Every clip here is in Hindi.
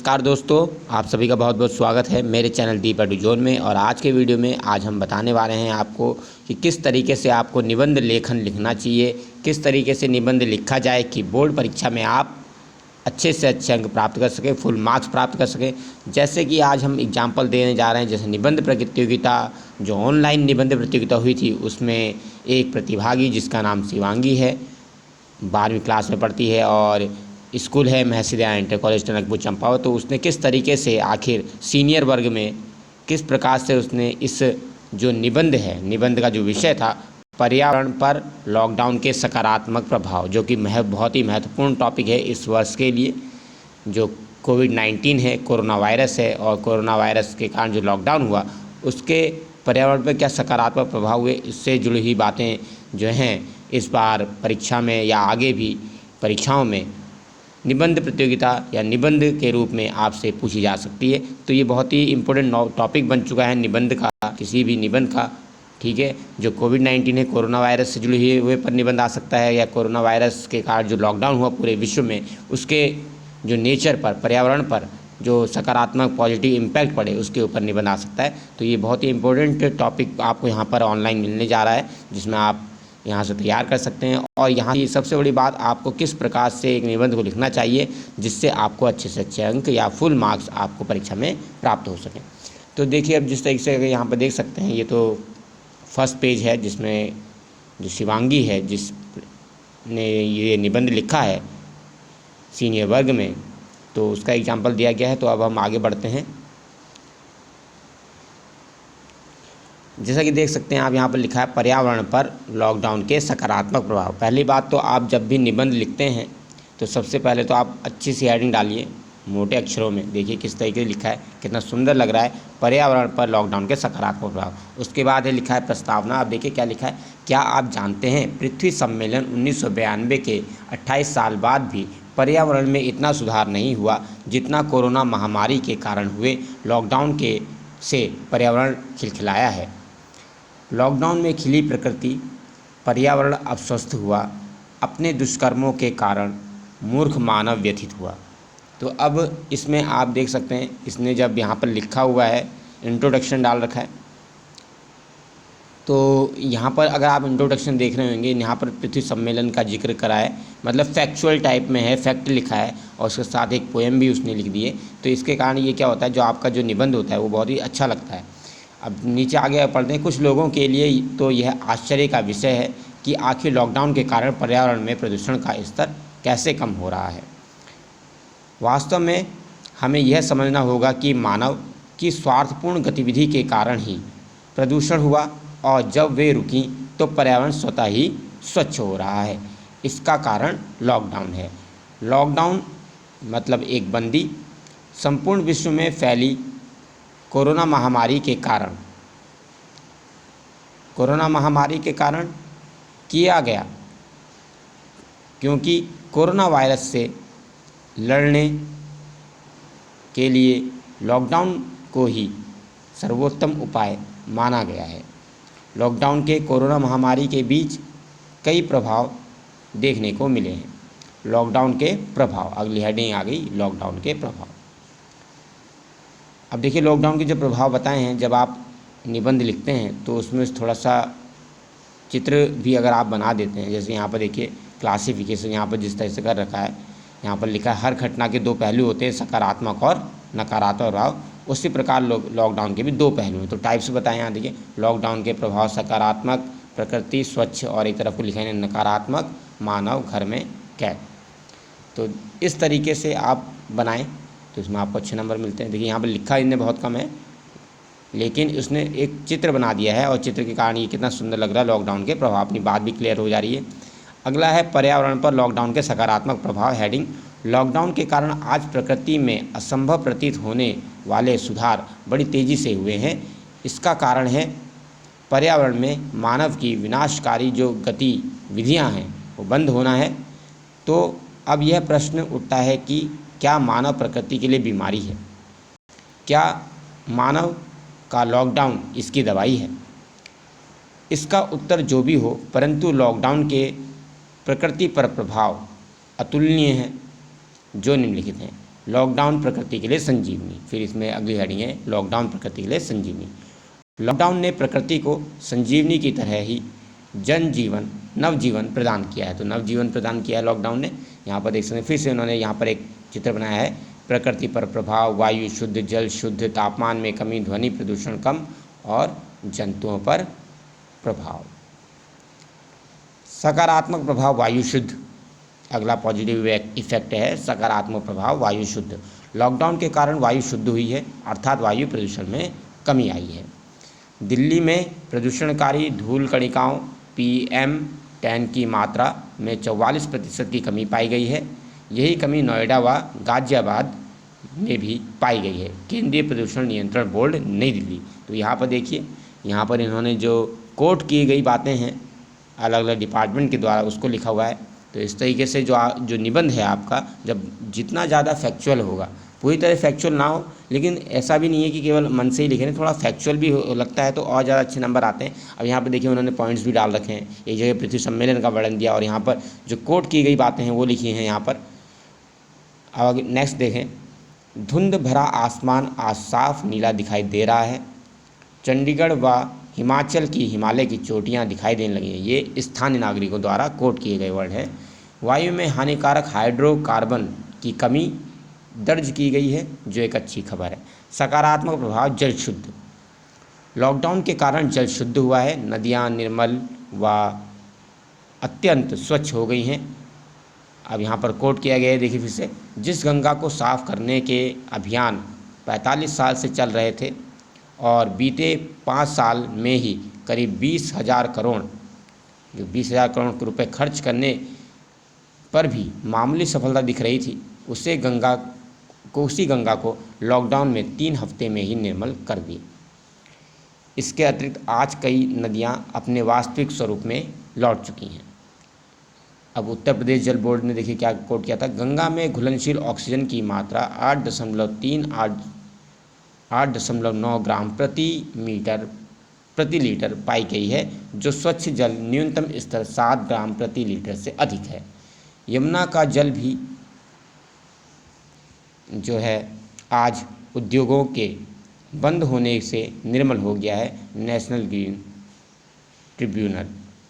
नमस्कार दोस्तों, आप सभी का बहुत बहुत स्वागत है मेरे चैनल दीप एडुजोन में। और आज के वीडियो में आज हम बताने वाले हैं आपको कि किस तरीके से आपको निबंध लेखन लिखना चाहिए, किस तरीके से निबंध लिखा जाए कि बोर्ड परीक्षा में आप अच्छे से अच्छे अंक प्राप्त कर सकें, फुल मार्क्स प्राप्त कर सकें। जैसे कि आज हम एग्जाम्पल देने जा रहे हैं, जैसे निबंध प्रतियोगिता, जो ऑनलाइन निबंध प्रतियोगिता हुई थी उसमें एक प्रतिभागी जिसका नाम शिवांगी है, 12वीं क्लास में पढ़ती है और स्कूल है महर्षि दयानंद इंटर कॉलेज टनकपुर चंपावत। तो उसने किस तरीके से आखिर सीनियर वर्ग में किस प्रकार से उसने इस जो निबंध है, निबंध का जो विषय था पर्यावरण पर लॉकडाउन के सकारात्मक प्रभाव, जो कि बहुत ही महत्वपूर्ण टॉपिक है इस वर्ष के लिए। जो कोविड-19 है, कोरोना वायरस है, और कोरोना वायरस के कारण जो लॉकडाउन हुआ उसके पर्यावरण पर क्या सकारात्मक प्रभाव हुए, इससे जुड़ी हुई बातें जो हैं इस बार परीक्षा में या आगे भी परीक्षाओं में निबंध प्रतियोगिता या निबंध के रूप में आपसे पूछी जा सकती है। तो ये बहुत ही इम्पोर्टेंट टॉपिक बन चुका है निबंध का, किसी भी निबंध का, ठीक है। जो कोविड-19 है, कोरोना वायरस से जुड़े हुए पर निबंध आ सकता है, या कोरोना वायरस के कारण जो लॉकडाउन हुआ पूरे विश्व में उसके जो नेचर पर, पर्यावरण पर जो सकारात्मक पॉजिटिव इम्पैक्ट पड़े उसके ऊपर निबंध आ सकता है। तो ये बहुत ही इम्पोर्टेंट टॉपिक आपको यहाँ पर ऑनलाइन मिलने जा रहा है, जिसमें आप यहाँ से तैयार कर सकते हैं। और यहाँ की सबसे बड़ी बात, आपको किस प्रकार से एक निबंध को लिखना चाहिए जिससे आपको अच्छे से अच्छे अंक या फुल मार्क्स आपको परीक्षा में प्राप्त हो सकें। तो देखिए, अब जिस तरीके से यहाँ पर देख सकते हैं, ये तो फर्स्ट पेज है जिसमें जो शिवांगी है जिसने ये निबंध लिखा है सीनियर वर्ग में, तो उसका एग्जाम्पल दिया गया है। तो अब हम आगे बढ़ते हैं। जैसा कि देख सकते हैं आप, यहाँ पर लिखा है पर्यावरण पर लॉकडाउन के सकारात्मक प्रभाव। पहली बात तो आप जब भी निबंध लिखते हैं तो सबसे पहले तो आप अच्छी सी हेडिंग डालिए मोटे अक्षरों में। देखिए किस तरीके से लिखा है, कितना सुंदर लग रहा है, पर्यावरण पर लॉकडाउन के सकारात्मक प्रभाव। उसके बाद है लिखा है प्रस्तावना। आप देखिए क्या लिखा है, क्या आप जानते हैं पृथ्वी सम्मेलन 1992 के 28 साल बाद भी पर्यावरण में इतना सुधार नहीं हुआ जितना कोरोना महामारी के कारण हुए लॉकडाउन के से पर्यावरण खिलखिलाया है। लॉकडाउन में खिली प्रकृति, पर्यावरण अस्वस्थ हुआ, अपने दुष्कर्मों के कारण मूर्ख मानव व्यथित हुआ। तो अब इसमें आप देख सकते हैं, इसने जब यहाँ पर लिखा हुआ है, इंट्रोडक्शन डाल रखा है, तो यहाँ पर अगर आप इंट्रोडक्शन देख रहे होंगे, यहाँ पर पृथ्वी सम्मेलन का जिक्र करा है, मतलब फैक्चुअल टाइप में है, फैक्ट लिखा है, और उसके साथ एक पोएम भी उसने लिख दी है। तो इसके कारण ये क्या होता है, जो आपका जो निबंध होता है वो बहुत ही अच्छा लगता है। अब नीचे आगे पढ़ते हैं। कुछ लोगों के लिए तो यह आश्चर्य का विषय है कि आखिर लॉकडाउन के कारण पर्यावरण में प्रदूषण का स्तर कैसे कम हो रहा है। वास्तव में हमें यह समझना होगा कि मानव की स्वार्थपूर्ण गतिविधि के कारण ही प्रदूषण हुआ, और जब वे रुकी तो पर्यावरण स्वतः ही स्वच्छ हो रहा है। इसका कारण लॉकडाउन है। लॉकडाउन मतलब एक बंदी संपूर्ण विश्व में फैली कोरोना महामारी के कारण किया गया, क्योंकि कोरोना वायरस से लड़ने के लिए लॉकडाउन को ही सर्वोत्तम उपाय माना गया है। लॉकडाउन के कोरोना महामारी के बीच कई प्रभाव देखने को मिले हैं। लॉकडाउन के प्रभाव, अगली हेडिंग आ गई, लॉकडाउन के प्रभाव। अब देखिए, लॉकडाउन के जो प्रभाव बताए हैं, जब आप निबंध लिखते हैं तो उसमें थोड़ा सा चित्र भी अगर आप बना देते हैं, जैसे यहाँ पर देखिए क्लासिफिकेशन यहाँ पर जिस तरह से कर रखा है, यहाँ पर लिखा है हर घटना के दो पहलू होते हैं, सकारात्मक और नकारात्मक प्रभाव। उसी प्रकार लॉकडाउन के भी दो पहलू हैं। तो टाइप्स बताएं यहाँ देखिए, लॉकडाउन के प्रभाव सकारात्मक, प्रकृति स्वच्छ, और एक तरफ को लिखा है नकारात्मक, मानव घर में कैद। तो इस तरीके से आप बनाएं तो इसमें आपको अच्छे नंबर मिलते हैं। देखिए यहाँ पर लिखा इनने बहुत कम है, लेकिन उसने एक चित्र बना दिया है, और चित्र के कारण ये कितना सुंदर लग रहा है लॉकडाउन के प्रभाव। अपनी बात भी क्लियर हो जा रही है। अगला है पर्यावरण पर लॉकडाउन के सकारात्मक प्रभाव। हेडिंग, लॉकडाउन के कारण आज प्रकृति में असंभव प्रतीत होने वाले सुधार बड़ी तेज़ी से हुए हैं। इसका कारण है पर्यावरण में मानव की विनाशकारी जो गतिविधियाँ हैं वो बंद होना है। तो अब यह प्रश्न उठता है कि क्या मानव प्रकृति के लिए बीमारी है? क्या मानव का लॉकडाउन इसकी दवाई है? इसका उत्तर जो भी हो, परंतु लॉकडाउन के प्रकृति पर प्रभाव अतुलनीय हैं, जो निम्नलिखित हैं। लॉकडाउन प्रकृति के लिए संजीवनी। फिर इसमें अगली हेडिंग है लॉकडाउन प्रकृति के लिए संजीवनी। लॉकडाउन ने प्रकृति को संजीवनी की तरह ही जनजीवन नवजीवन प्रदान किया है। तो नवजीवन प्रदान किया है लॉकडाउन ने। यहाँ पर देख सकते हैं, फिर से उन्होंने यहाँ पर एक चित्र बनाया है। प्रकृति पर प्रभाव, वायु शुद्ध, जल शुद्ध, तापमान में कमी, ध्वनि प्रदूषण कम और जंतुओं पर प्रभाव। सकारात्मक प्रभाव वायु शुद्ध, अगला पॉजिटिव इफेक्ट है सकारात्मक प्रभाव वायु शुद्ध। लॉकडाउन के कारण वायु शुद्ध हुई है, अर्थात वायु प्रदूषण में कमी आई है। दिल्ली में प्रदूषणकारी धूल कणिकाओं PM10 की मात्रा में 44% की कमी पाई गई है। यही कमी नोएडा व गाजियाबाद में भी पाई गई है। केंद्रीय प्रदूषण नियंत्रण बोर्ड नई दिल्ली। तो यहाँ पर देखिए, यहाँ पर इन्होंने जो कोट की गई बातें हैं अलग अलग डिपार्टमेंट के द्वारा उसको लिखा हुआ है। तो इस तरीके से जो निबंध है आपका, जब जितना ज़्यादा फैक्चुअल होगा, पूरी तरह फैक्चुअल ना हो, लेकिन ऐसा भी नहीं है कि केवल मन से ही लिखे, थोड़ा फैक्चुअल भी लगता है तो और ज़्यादा अच्छे नंबर आते हैं। अब यहाँ पर देखिए उन्होंने पॉइंट्स भी डाल रखे हैं, एक जगह पृथ्वी सम्मेलन का वर्णन दिया और यहाँ पर जो कोट की गई बातें हैं वो लिखी हैं यहाँ पर। अब नेक्स्ट देखें, धुंध भरा आसमान आज साफ नीला दिखाई दे रहा है। चंडीगढ़ व हिमाचल की हिमालय की चोटियां दिखाई देने लगी हैं। ये स्थानीय नागरिकों द्वारा कोट किए गए वर्ड हैं। वायु में हानिकारक हाइड्रोकार्बन की कमी दर्ज की गई है, जो एक अच्छी खबर है। सकारात्मक प्रभाव जल शुद्ध। लॉकडाउन के कारण जल शुद्ध हुआ है। नदियां निर्मल व अत्यंत स्वच्छ हो गई हैं। अब यहाँ पर कोट किया गया है, देखिए फिर से, जिस गंगा को साफ करने के अभियान 45 साल से चल रहे थे और बीते 5 साल में ही करीब 20,000 करोड़ रुपए खर्च करने पर भी मामूली सफलता दिख रही थी, उसी गंगा को लॉकडाउन में 3 हफ्ते में ही निर्मल कर दी। इसके अतिरिक्त आज कई नदियां अपने वास्तविक स्वरूप में लौट चुकी हैं। अब उत्तर प्रदेश जल बोर्ड ने देखिए क्या कोट किया था, गंगा में घुलनशील ऑक्सीजन की मात्रा 8.9 ग्राम प्रति लीटर पाई गई है, जो स्वच्छ जल न्यूनतम स्तर 7 ग्राम प्रति लीटर से अधिक है। यमुना का जल भी जो है आज उद्योगों के बंद होने से निर्मल हो गया है, नेशनल ग्रीन ट्रिब्यूनल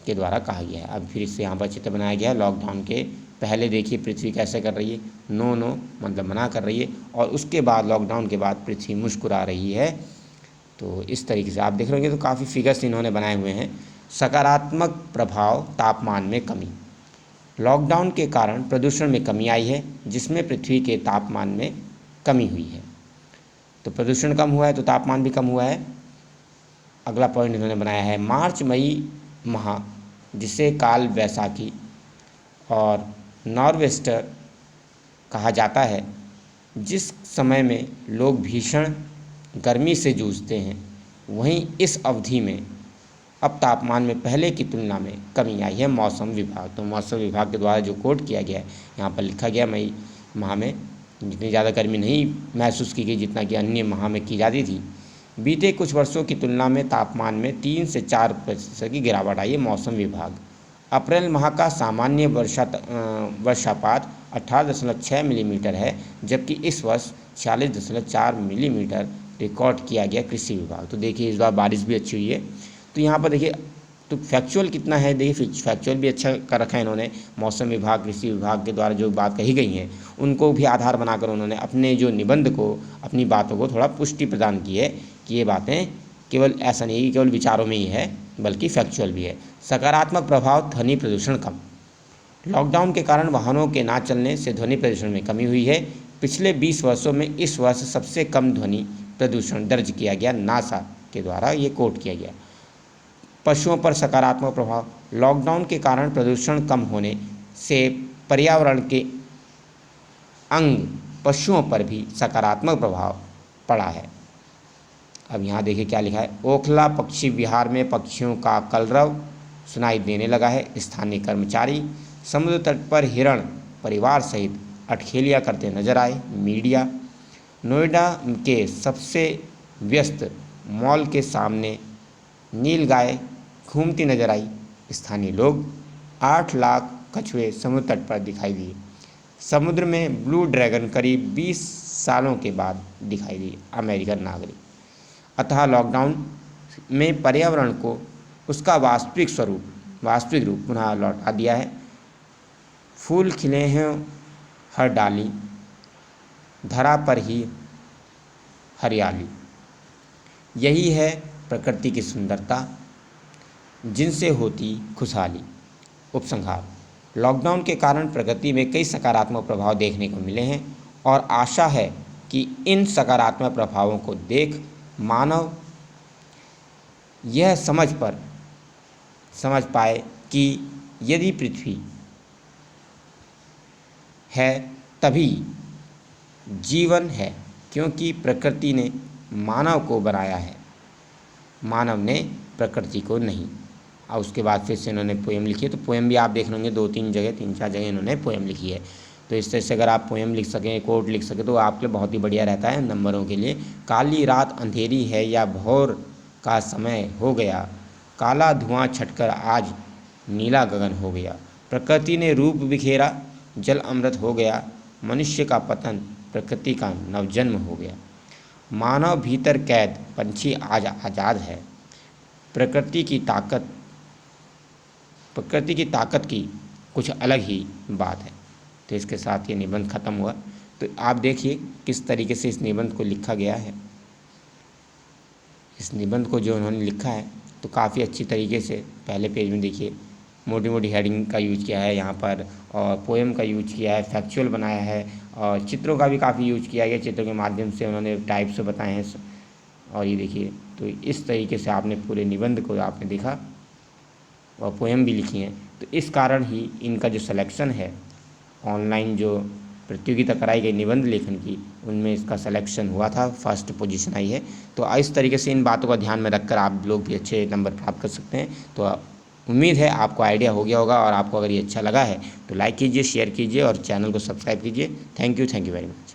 के द्वारा कहा गया है। अब फिर इससे यहाँ पर चित्र बनाया गया है। लॉकडाउन के पहले देखिए पृथ्वी कैसे कर रही है, नो मतलब मना कर रही है, और उसके बाद लॉकडाउन के बाद पृथ्वी मुस्कुरा रही है। तो इस तरीके से आप देख रहे होंगे, तो काफ़ी फिगर्स इन्होंने बनाए हुए हैं। सकारात्मक प्रभाव तापमान में कमी। लॉकडाउन के कारण प्रदूषण में कमी आई है, जिसमें पृथ्वी के तापमान में कमी हुई है। तो प्रदूषण कम हुआ है तो तापमान भी कम हुआ है। अगला पॉइंट इन्होंने बनाया है, मार्च मई माह, जिसे काल बैसाखी और नॉर्वेस्टर कहा जाता है, जिस समय में लोग भीषण गर्मी से जूझते हैं, वहीं इस अवधि में अब तापमान में पहले की तुलना में कमी आई है। मौसम विभाग, तो मौसम विभाग के द्वारा जो कोट किया गया है यहाँ पर लिखा गया, मई माह में जितनी ज़्यादा गर्मी नहीं महसूस की गई जितना कि अन्य माह में की जाती थी। बीते कुछ वर्षों की तुलना में तापमान में 3 से 4% की गिरावट आई है। मौसम विभाग, अप्रैल माह का सामान्य वर्षापात 18.6 मिलीमीटर है, जबकि इस वर्ष 46.4 मिलीमीटर रिकॉर्ड किया गया। कृषि विभाग, तो देखिए इस बार बारिश भी अच्छी हुई है। तो यहाँ पर देखिए, तो फैक्चुअल कितना है, देखिए फैक्चुअल भी अच्छा कर रखा है इन्होंने। मौसम विभाग, कृषि विभाग के द्वारा जो बात कही गई हैं उनको भी आधार बनाकर उन्होंने अपने जो निबंध को, अपनी बातों को थोड़ा पुष्टि प्रदान की है कि ये बातें केवल ऐसा नहीं कि केवल विचारों में ही है, बल्कि फैक्चुअल भी है। सकारात्मक प्रभाव ध्वनि प्रदूषण कम। लॉकडाउन के कारण वाहनों के ना चलने से ध्वनि प्रदूषण में कमी हुई है। पिछले 20 वर्षों में इस वर्ष सबसे कम ध्वनि प्रदूषण दर्ज किया गया, नासा के द्वारा ये कोट किया गया। पशुओं पर सकारात्मक प्रभाव। लॉकडाउन के कारण प्रदूषण कम होने से पर्यावरण के अंग पशुओं पर भी सकारात्मक प्रभाव पड़ा है। अब यहाँ देखिए क्या लिखा है, ओखला पक्षी विहार में पक्षियों का कलरव सुनाई देने लगा है। स्थानीय कर्मचारी समुद्र तट पर हिरण परिवार सहित अठखेलियाँ करते नजर आए। मीडिया, नोएडा के सबसे व्यस्त मॉल के सामने नीलगाय घूमती नजर आई। स्थानीय लोग, 8 लाख कछुए समुद्र तट पर दिखाई दिए। समुद्र में ब्लू ड्रैगन करीब 20 सालों के बाद दिखाई दी, अमेरिकन नागरिक। अतः लॉकडाउन में पर्यावरण को उसका वास्तविक रूप पुनः लौटा दिया है। फूल खिले हैं हर डाली, धरा पर ही हरियाली। यही है प्रकृति की सुंदरता, जिनसे होती खुशहाली। उपसंहार: लॉकडाउन के कारण प्रकृति में कई सकारात्मक प्रभाव देखने को मिले हैं और आशा है कि इन सकारात्मक प्रभावों को देख मानव यह समझ पाए कि यदि पृथ्वी है तभी जीवन है, क्योंकि प्रकृति ने मानव को बनाया है, मानव ने प्रकृति को नहीं। और उसके बाद फिर से इन्होंने पोएम लिखी है। तो पोएम भी आप देख लेंगे 2-3 जगह, 3-4 जगह इन्होंने पोएम लिखी है। तो इस तरह से अगर आप पोएम लिख सकें, कोट लिख सकें, तो आपके लिए बहुत ही बढ़िया रहता है नंबरों के लिए। काली रात अंधेरी है या भोर का समय हो गया, काला धुआं छटकर आज नीला गगन हो गया। प्रकृति ने रूप बिखेरा, जल अमृत हो गया, मनुष्य का पतन प्रकृति का नवजन्म हो गया। मानव भीतर कैद, पंछी आज आज़ाद है। प्रकृति की ताकत की कुछ अलग ही बात है। तो इसके साथ ये निबंध खत्म हुआ। तो आप देखिए किस तरीके से इस निबंध को लिखा गया है। इस निबंध को जो उन्होंने लिखा है तो काफ़ी अच्छी तरीके से पहले पेज में देखिए मोटी मोटी हेडिंग का यूज किया है यहाँ पर, और पोएम का यूज किया है, फैक्चुअल बनाया है, और चित्रों का भी काफ़ी यूज किया गया। चित्रों के माध्यम से उन्होंने टाइप से बताए हैं। और ये देखिए, तो इस तरीके से आपने पूरे निबंध को आपने देखा और पोएम भी लिखी हैं। तो इस कारण ही इनका जो सिलेक्शन है, ऑनलाइन जो प्रतियोगिता कराई गई निबंध लेखन की, उनमें इसका सिलेक्शन हुआ था, फर्स्ट पोजीशन आई है। तो इस तरीके से इन बातों का ध्यान में रखकर आप लोग भी अच्छे नंबर प्राप्त कर सकते हैं। तो उम्मीद है आपको आइडिया हो गया होगा, और आपको अगर ये अच्छा लगा है तो लाइक कीजिए, शेयर कीजिए और चैनल को सब्सक्राइब कीजिए। Thank you very much.